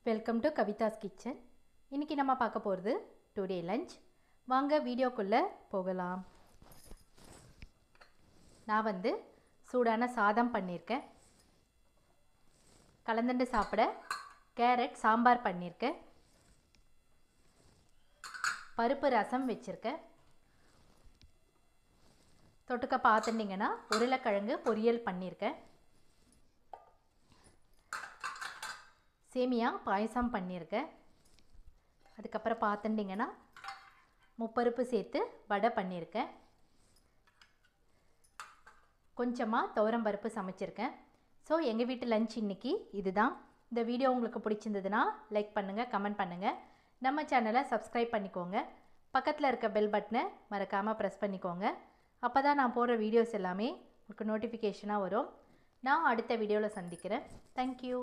Welcome to Kavidas kitchen. இன்றைக்கி நம்ம பார்க்க போகிறது டுடே லஞ்ச். வாங்க வீடியோக்குள்ளே போகலாம். நான் சூடான சாதம் பண்ணியிருக்கேன். கலந்துண்டு சாப்பிட கேரட் சாம்பார் பண்ணியிருக்கேன். பருப்பு ரசம் வச்சுருக்கேன். தொட்டுக்க பார்த்துட்டிங்கன்னா உருளைக்கிழங்கு பொரியல் பண்ணியிருக்கேன். சேமியா பாயசம் பண்ணியிருக்கேன். அதுக்கப்புறம் பார்த்துட்டிங்கன்னா முப்பருப்பு சேர்த்து வடை பண்ணியிருக்கேன். கொஞ்சமாக துவரம்பருப்பு சமைச்சிருக்கேன். ஸோ எங்கள் வீட்டு லஞ்ச் இன்றைக்கி இதுதான். இந்த வீடியோ உங்களுக்கு பிடிச்சிருந்ததுன்னா லைக் பண்ணுங்கள், கமெண்ட் பண்ணுங்கள். நம்ம சேனலை சப்ஸ்கிரைப் பண்ணிக்கோங்க. பக்கத்தில் இருக்க பெல் பட்டனை மறக்காமல் ப்ரெஸ் பண்ணிக்கோங்க. அப்போ தான் நான் போடுற வீடியோஸ் எல்லாமே உங்களுக்கு நோட்டிஃபிகேஷனாக வரும். நான் அடுத்த வீடியோவில் சந்திக்கிறேன். தேங்க்யூ.